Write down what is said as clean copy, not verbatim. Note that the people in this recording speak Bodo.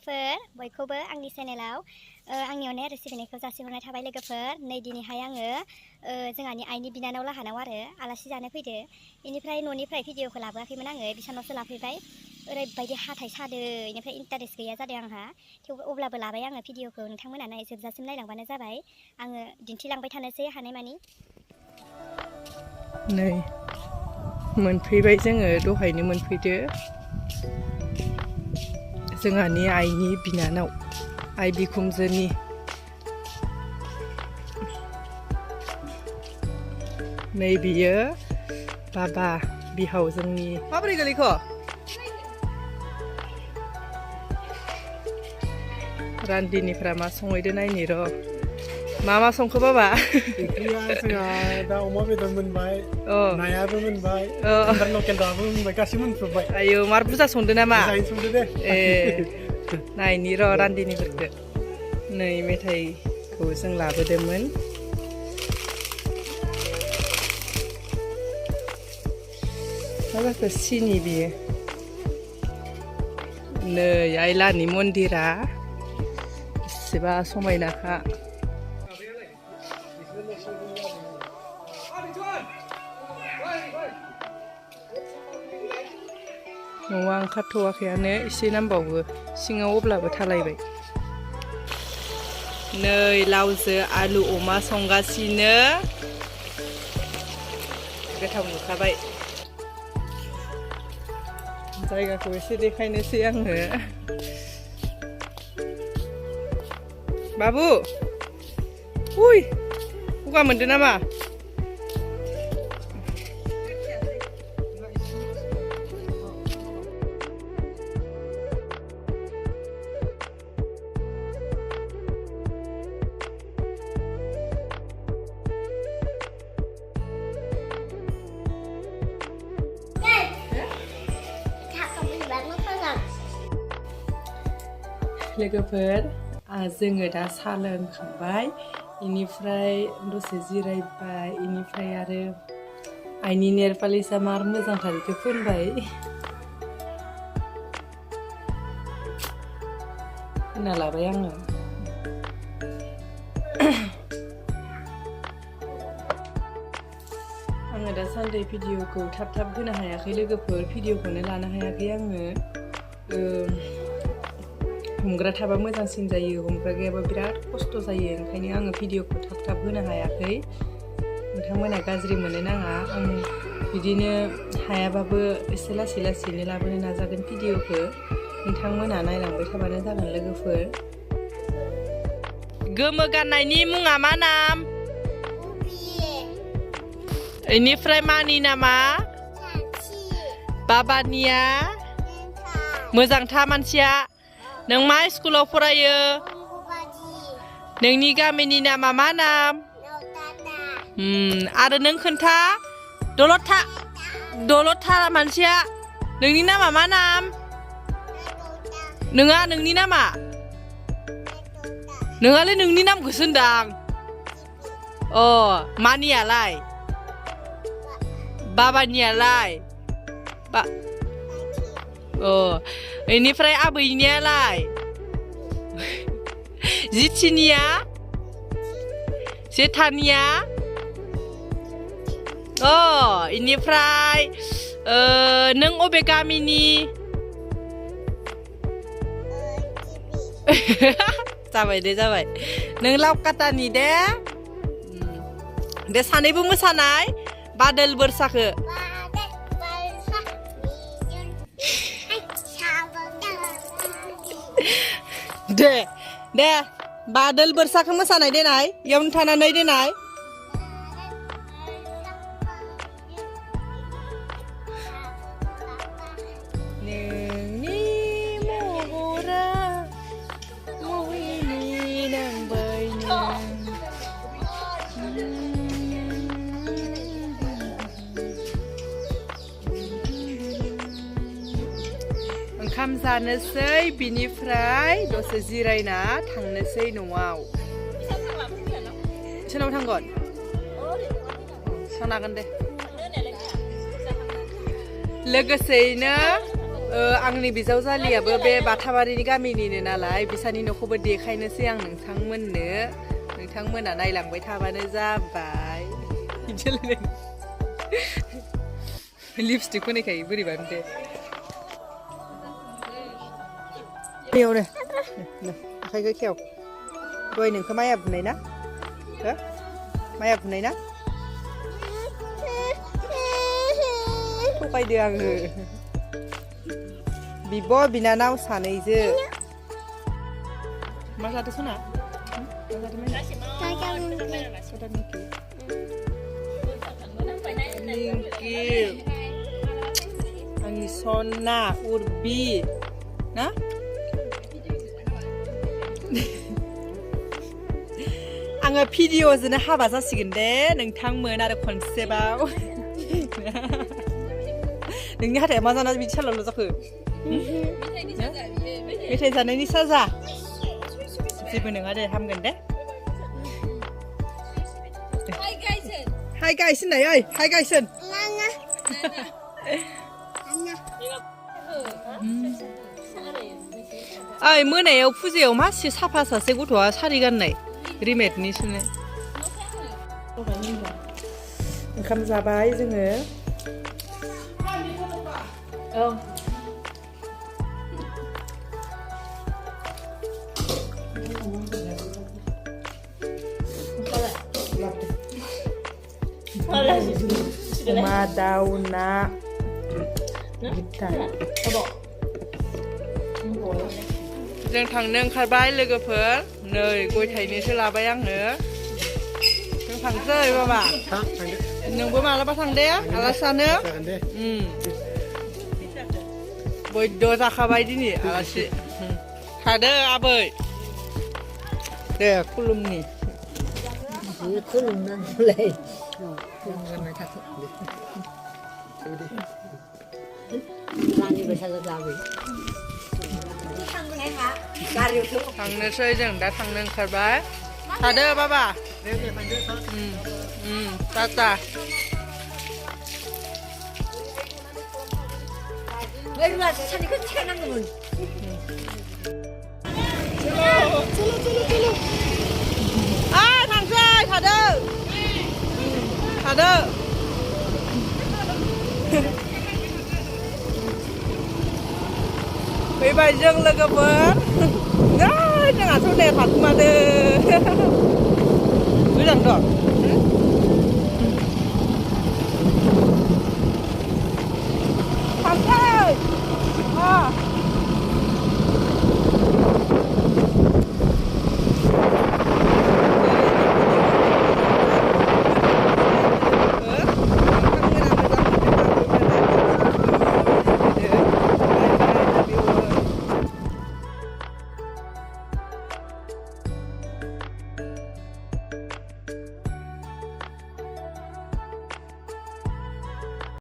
लोगोफोर बयखौबो आंनि चेनेलाव आंनि अननाय आरो सिबिनायखौ जासिहरनाय थाबाय लोगोफोर। नै दिनैहाय आङो जोंहानि आइनि बिनानाव लाहानाव आरो आलासि जानो फैदो। बेनिफ्राय न'निफ्राय भिडिअखौ लाबोआखैमोन आङो, बिसानावसो लाफैबाय। ओरैबायदि हाथाय सादो, बेनिफ्राय इन्टारेस्ट गैया जादों आंहा। थेवबो अब्लाबो लाबाय आङो भिडिअखौ। नोंथांमोना जोबजासिम नायलांबानो जाबाय। आङो दिन्थिलांबाय थानोसै हानायमानि। नै मोनफैबाय जोङो, दहायनो मोनफैदो। जोंहानि आइनि बिनानाव, आइ बिखुनजोनि। नै बियो बाबा बिहाव जोंनि। माबोरै गोलैखो? रान्दिनिफ्रा मा संहैदो नायनि र'। मा संखो बाबा? ओंख्रिया जोंहा दा अमा बेदर मोनबाय, नायाबो मोनबाय, ओमफ्राय लकेल दाउआबो मोनबाय, गासैबो मोनजोबबाय। आयौ मार बुरजा संदो नामा? बुरजायैनो संदो दे। नायनि र' रान्दिनिफोरखो। नै मेथाइखौ जों लाबोदोंमोन। मा जाखो सिनि बियो? नै आइलानि मन्दिरा बेसेबा समायनाखा। न'आ ओंखारथ'वाखैयानो, एसे नांबावो सिङाव, अब्लाबो थालायबाय। नै लावजो आलु अमा संगासिनो। गोथाव नुखाबाय। जायगाखौ एसे देखायनोसै आङो। बाबु, उइ गगा मोनदो नामा? लोगोफोर, जोङो दा साहा लोंखांबाय, बेनिफ्राय दसे जिरायबाय, बेनिफ्राय आरो आइनि नेल पालिसआ मार मोजांथार, बेखौ फोनबाय। फोनना लाबाय आङो। आङो दासान्दि भिडिअखौ थाब होनो हायाखै लोगोफोर, भिडिअखौनो लानो हायाखै आङो। हमग्रा थाबा मोजांसिन जायो, हमग्रा गैयाबा बिराद खस्थ' जायो। ओंखायनो आङो भिडिअखौ थाब होनो हायाखै। नोंथांमोना गाज्रि मोननो नाङा। आं बिदिनो हायाबाबो एसे लासैनो लाबोनो नाजागोन भिडिअखौ। नोंथांमोना नायलांबाय थाबानो जागोन लोगोफोर। गोमो गाननायनि मुङा मा नाम? बेनिफ्राय मानि नामा? बाबानिया? मोजांथा मानसिया। नों मा स्कुलाव फरायो? नोंनि गामिनि नामा मा नाम? आरो नों खोन्था, दलद था मानसिया। नोंनि नामा मा नाम? नोंहा नोंनि नामा? नोंहालाय नोंनि नामखौसो होनदां। मानियालाय? बाबानियालाय? बेनिफ्राय आबैनियालाय? जिथिनिया? जेथानिया? बेनिफ्राय नों अबे गामिनि? जाबाय दे जाबाय। नों लावकाटानि दे? दे सानैबो मोसानाय बादोल बोरसाखो। दे बादोल बोरसाखौ मोसानाय देनाय, इयावनो थानानै देनाय। नोंनि महरा मोहिनि नांबायनो। ओंखाम जानोसै, बिनिफ्राय दसे जिरायना थांनोसै न'आव। सोरनाव थांगोन? थांनो हागोन दे। लोगोसेयैनो आंनि बिजावजालियाबो बे बाथाबारिनि गामिनिनो नालाय बिसानि न'खौबो देखायनोसै आं नोंथांमोननो नोंथांमोना नायलांबाय थाबानो जाबाय लिपस्टिक फोनैखायो बोरैबा दे बेयावनो आखाइखौ खेव दहाय नोंखौ माइया बुनाय ना हो माइया बुनाय ना थगायदो आङो बिब' बिनानाव सानैजो मा जादों सना निंकि आंनि सना उर्बि ना आङो भिडिअ'जोंनो हाबा जासिगोन दे नोंथांमोन आरो खनसेबाव नोंनि हाथाया मा जाना बिदि सालावल' जाखो मेथाइ जानायनि साजा जेबो नङा दे हामगोन दे हाय गाइस होननाय ओइ हाय गाइस होन ओइ मोनायाव फुजायाव मासे साफा सासे गथ'आ सारि गाननाय रिमेडनि सुनो ओंखाम जाबाय जोङो औ अमा दाउ ना जों थांनो ओंखारबाय लोगोफोर नै गय थाइनैसो लाबाय आंनो जों थांसै बाबा नोंबो मालाबा थांदे आलासि जानो बयद' जाखाबाय दिनै आलासि थादो आबै दे खुलुमनि खुलुमनांगौलाय थांनोसै जों दा थांनो ओंखारबाय थादो बाबा Tata 사니까 태어난 거면 아 당근 가드 가드 bây giờ là cái vợ đó chẳng hạn số này thật mà